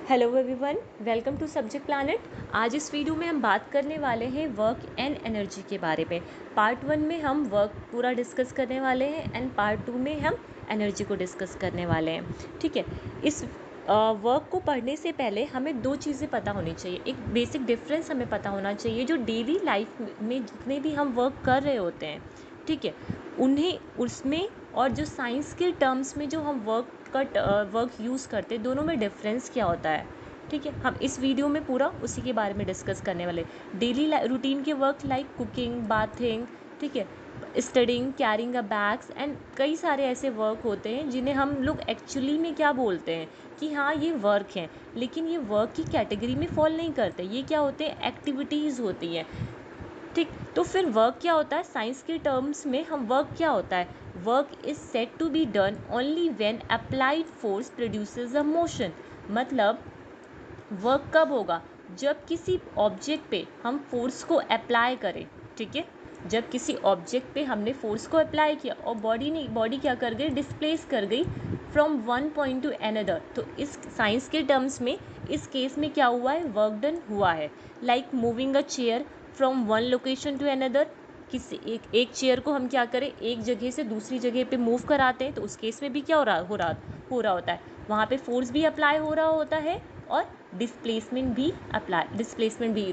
Hello everyone, welcome to Subject Planet. आज इस video में हम बात करने वाले हैं वर्क एंड एनर्जी के बारे में। पार्ट 1 में हम वर्क पूरा डिस्कस करने वाले हैं एंड पार्ट 2 में हम एनर्जी को डिस्कस करने वाले हैं। ठीक है, इस वर्क को पढ़ने से पहले हमें दो चीज़ें पता होनी चाहिए। एक बेसिक डिफरेंस हमें पता होना चाहिए, जो डेली लाइफ में जितने भी हम वर्क कर रहे होते हैं, ठीक है, उन्हें उसमें और जो साइंस के टर्म्स में जो हम वर्क यूज़ करते हैं, दोनों में डिफरेंस क्या होता है। ठीक है, हम इस वीडियो में पूरा उसी के बारे में डिस्कस करने वाले। डेली रूटीन के वर्क लाइक कुकिंग, बाथिंग, ठीक है, studying, carrying a bags and कई सारे ऐसे वर्क होते हैं जिन्हें हम लोग एक्चुअली में क्या बोलते हैं कि हाँ ये वर्क हैं, लेकिन ये वर्क की कैटेगरी में फॉल नहीं करते। ये क्या होते हैं, एक्टिविटीज़ होती हैं। ठीक, तो फिर वर्क क्या होता है साइंस के टर्म्स में? हम वर्क क्या होता है, work is said to be done only when applied force produces a motion. मतलब वर्क कब होगा, जब किसी ऑब्जेक्ट पे हम फोर्स को अप्लाई करें। ठीक है, जब किसी ऑब्जेक्ट पे हमने फोर्स को अप्लाई किया और बॉडी क्या कर गई, डिस्प्लेस कर गई from one point two another. तो इस साइंस के टर्म्स में इस केस में क्या हुआ है, वर्क डन हुआ है। Like moving a chair from one location to another. किसी एक चेयर को हम क्या करें, एक जगह से दूसरी जगह पे मूव कराते हैं, तो उस केस में भी क्या हो रहा होता है, वहाँ पे फोर्स भी अप्लाई हो रहा होता है और डिस्प्लेसमेंट भी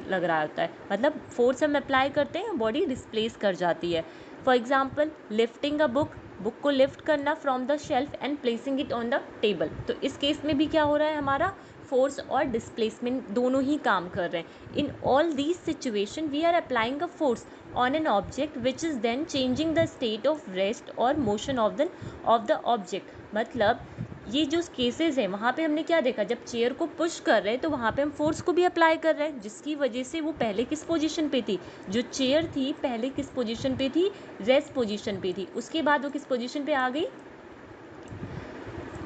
लग रहा होता है। मतलब फोर्स हम अप्लाई करते हैं, बॉडी डिस्प्लेस कर जाती है। For example lifting a book को लिफ्ट करना from the shelf and placing it on the table. तो इस केस में भी क्या हो रहा है, हमारा फोर्स और डिस्प्लेसमेंट दोनों ही काम कर रहे हैं। In all these situation we are applying a force on an object which is then changing the state of rest और मोशन ऑफ द ऑब्जेक्ट। मतलब ये जो केसेस हैं वहाँ पे हमने क्या देखा, जब चेयर को पुश कर रहे हैं तो वहाँ पे हम फोर्स को भी अप्लाई कर रहे हैं, जिसकी वजह से वो पहले किस पोजीशन पे थी, जो चेयर थी पहले किस पोजीशन पे थी, रेस्ट पोजीशन पे थी। उसके बाद वो किस पोजीशन पे आ गई,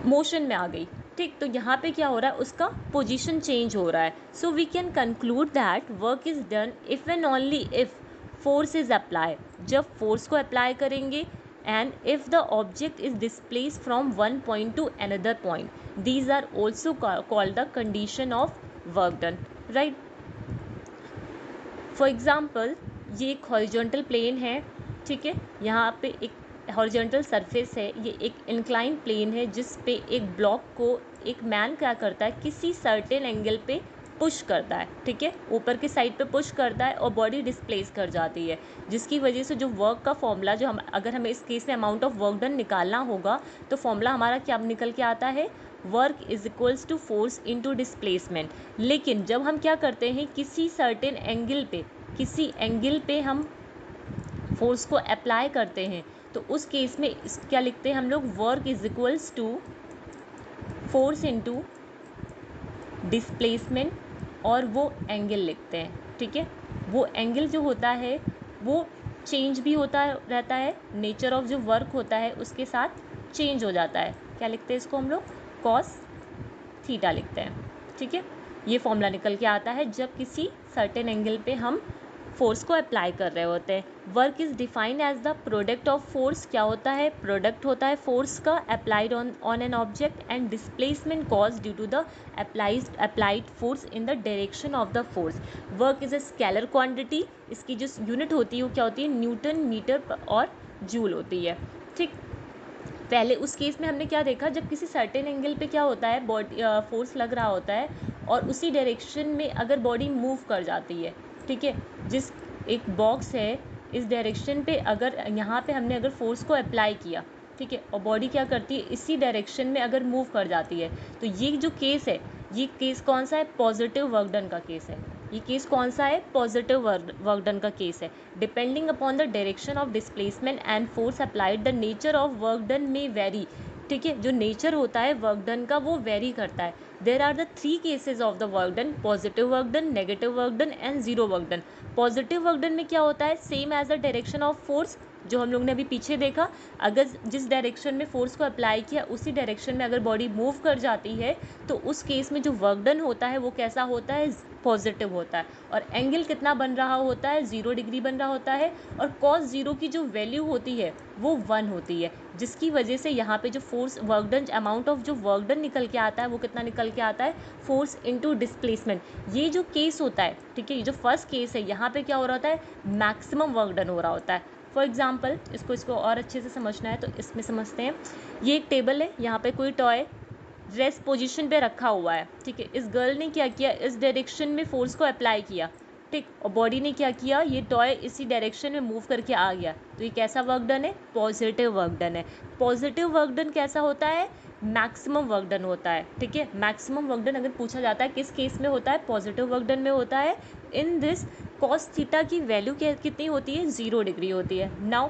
मोशन में आ गई। ठीक, तो यहाँ पे क्या हो रहा है, उसका पोजीशन चेंज हो रहा है। So we can conclude that work is done if and only if force is apply. जब फोर्स को अप्लाई करेंगे and if the object is displaced from one point to another point, these are also called the condition of work done, right? For example, ये एक horizontal plane है। ठीक है, यहाँ पे एक हॉरिजॉन्टल सरफेस है, ये एक इंक्लाइन प्लेन है जिस पे एक ब्लॉक को एक मैन क्या करता है, किसी सर्टेन एंगल पे पुश करता है। ठीक है, ऊपर की साइड पे पुश करता है और बॉडी डिस्प्लेस कर जाती है, जिसकी वजह से जो वर्क का फॉर्मूला, जो हम अगर हमें इस केस में अमाउंट ऑफ वर्क डन निकालना होगा तो फॉर्मूला हमारा क्या निकल के आता है, work is equals to force into displacement. लेकिन जब हम क्या करते हैं, किसी एंगल पे हम फोर्स को अप्लाई करते हैं, तो उस केस में क्या लिखते हैं हम लोग, work is equals to force into displacement, और वो एंगल लिखते हैं। ठीक है, वो एंगल जो होता है वो चेंज भी होता रहता है, नेचर ऑफ जो वर्क होता है उसके साथ चेंज हो जाता है। क्या लिखते हैं इसको हम लोग, कॉस थीटा लिखते हैं। ठीक है, ये फॉर्मूला निकल के आता है जब किसी सर्टेन एंगल पे हम फोर्स को अप्लाई कर रहे होते हैं। Work is defined as the product of force. क्या होता है, प्रोडक्ट होता है फोर्स का applied on an object, and displacement cause due to the applied force in the direction of the force. Work is a scalar quantity. इसकी जो unit होती है वो क्या होती है, न्यूटन मीटर और जूल होती है। ठीक, पहले उस केस में हमने क्या देखा, जब किसी सर्टेन एंगल पे क्या होता है, बॉडी फोर्स लग रहा होता है और उसी डायरेक्शन में अगर बॉडी मूव कर जाती है। ठीक है, जिस एक बॉक्स है, इस डायरेक्शन पे अगर यहाँ पे हमने अगर फोर्स को अप्लाई किया, ठीक है, और बॉडी क्या करती है, इसी डायरेक्शन में अगर मूव कर जाती है, तो ये जो केस है, ये केस कौन सा है, पॉजिटिव वर्क डन का केस है। ये केस कौन सा है, पॉजिटिव वर्क डन का केस है। Depending upon the direction of displacement and force applied, the nature of work done में वेरी। ठीक है, जो नेचर होता है वर्क डन का वो वेरी करता है। There are the three cases of the work done, positive work done, negative work done and zero work done. Positive work done में क्या होता है, same as the direction of force, जो हम लोग ने अभी पीछे देखा, अगर जिस डायरेक्शन में फोर्स को अप्लाई किया उसी डायरेक्शन में अगर बॉडी मूव कर जाती है तो उस केस में जो वर्क डन होता है वो कैसा होता है, पॉजिटिव होता है। और एंगल कितना बन रहा होता है, 0 डिग्री बन रहा होता है। और cos 0 की जो वैल्यू होती है वो 1 होती है, जिसकी वजह से यहाँ पे जो force work done, amount of जो वर्क डन निकल के आता है वो कितना निकल के आता है, फोर्स इनटू डिस्प्लेसमेंट। ये जो केस होता है, ठीक है, ये जो फर्स्ट केस है, यहाँ पे क्या हो रहा होता है, मैक्सिमम वर्क डन हो रहा होता है। फॉर एग्जाम्पल इसको और अच्छे से समझना है तो इसमें समझते हैं। ये एक टेबल है, यहाँ पे कोई टॉय रेस्ट पोजीशन पे रखा हुआ है, ठीक है। इस गर्ल ने क्या किया, इस डायरेक्शन में फोर्स को अप्लाई किया, ठीक, और बॉडी ने क्या किया, ये टॉय इसी डायरेक्शन में मूव करके आ गया, तो ये कैसा वर्क डन है, पॉजिटिव वर्क डन है। पॉजिटिव वर्क डन कैसा होता है, मैक्सिमम वर्क डन होता है, ठीक है। मैक्सिमम वर्क डन अगर पूछा जाता है किस केस में होता है, पॉजिटिव वर्क डन में होता है। इन दिस कॉस थीटा की वैल्यू कितनी होती है, 0 डिग्री होती है। Now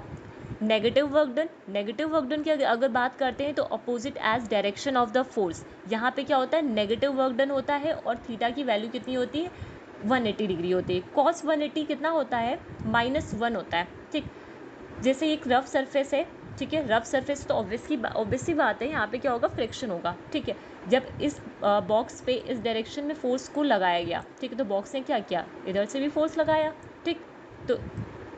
negative work done, negative work done की अगर बात करते हैं तो opposite as direction of the force, यहाँ पे क्या होता है, नेगेटिव वर्क डन होता है और थीटा की वैल्यू कितनी होती है, 180 डिग्री होती है। कॉस 180 कितना होता है, -1 होता है, ठीक। जैसे एक रफ सरफेस है, ठीक है, रफ सरफेस तो ऑब्वियसली बात है, यहाँ पे क्या होगा, फ्रिक्शन होगा, ठीक है। जब इस बॉक्स पे इस डायरेक्शन में फोर्स को लगाया गया, ठीक है, तो बॉक्स ने क्या किया, इधर से भी फोर्स लगाया, ठीक, तो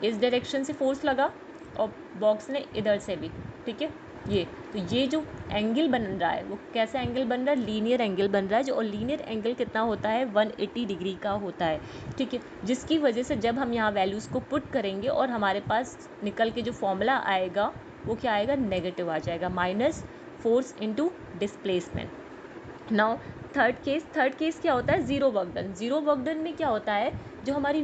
इस डायरेक्शन से फोर्स लगा और बॉक्स ने इधर से भी, ठीक है। ये तो ये जो एंगल बन रहा है वो कैसा एंगल बन रहा है, लीनियर एंगल बन रहा है, जो और लीनियर एंगल कितना होता है, 180 डिग्री का होता है, ठीक है। जिसकी वजह से जब हम यहाँ वैल्यूज़ को पुट करेंगे और हमारे पास निकल के जो फॉर्मूला आएगा वो क्या आएगा, नेगेटिव आ जाएगा, minus force into displacement. Now third case क्या होता है, zero work done. Zero work done में क्या होता है, जो हमारी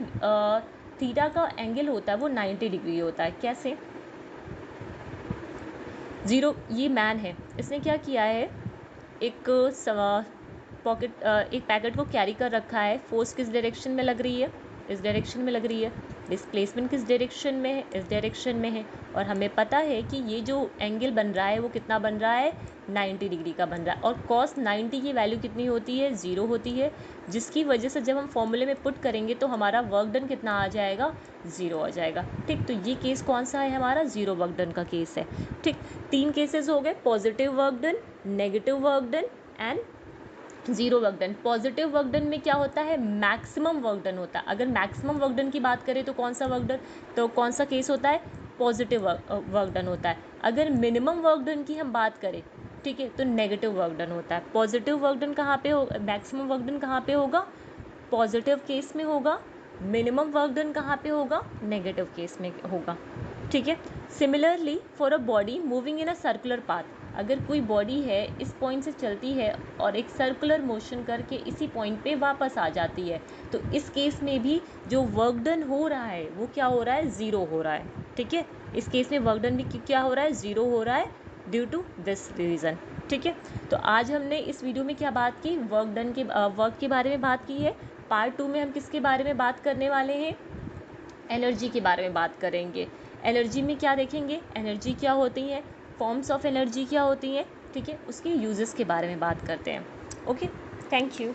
थीटा का एंगल होता है वो 90 डिग्री होता है। कैसे, जीरो, ये मैन है, इसने क्या किया है, एक एक पैकेट को कैरी कर रखा है। फोर्स किस डायरेक्शन में लग रही है, इस डायरेक्शन में लग रही है। डिस्प्लेसमेंट किस डायरेक्शन में है, इस डायरेक्शन में है। और हमें पता है कि ये जो एंगल बन रहा है वो कितना बन रहा है, 90 डिग्री का बन रहा है। और कॉस 90 की वैल्यू कितनी होती है, 0 होती है, जिसकी वजह से जब हम फॉर्मूले में पुट करेंगे तो हमारा वर्क डन कितना आ जाएगा, 0 आ जाएगा, ठीक। तो ये केस कौन सा है, हमारा जीरो वर्क डन का केस है, ठीक। 3 केसेस हो गए, positive work done, negative work done and zero work done. Positive work done में क्या होता है, मैक्सिमम वर्क डन होता है। अगर मैक्सिमम वर्क डन की बात करें तो कौन सा वर्क डन, तो कौन सा केस होता है, पॉजिटिव वर्क डन होता है। अगर मिनिमम वर्क डन की हम बात करें, ठीक है, तो नेगेटिव वर्क डन होता है। पॉजिटिव वर्क डन कहाँ पे होगा, मैक्सिमम वर्क डन कहाँ पे होगा, पॉजिटिव केस में होगा। मिनिमम वर्क डन कहाँ पे होगा, नेगेटिव केस में होगा, ठीक है। Similarly for a body moving in a circular path, अगर कोई बॉडी है इस पॉइंट से चलती है और एक सर्कुलर मोशन करके इसी पॉइंट पे वापस आ जाती है, तो इस केस में भी जो वर्क डन हो रहा है वो क्या हो रहा है, 0 हो रहा है, ठीक है। इस केस में वर्क डन भी क्या हो रहा है, 0 हो रहा है ड्यू टू दिस रीज़न, ठीक है। तो आज हमने इस वीडियो में क्या बात की, वर्क के बारे में बात की है। पार्ट 2 में हम किसके बारे में बात करने वाले हैं, एनर्जी के बारे में बात करेंगे। एनर्जी में क्या देखेंगे, एनर्जी क्या होती है, फॉर्म्स ऑफ एनर्जी क्या होती हैं, ठीक है, उसके यूजेस के बारे में बात करते हैं। Okay, thank you.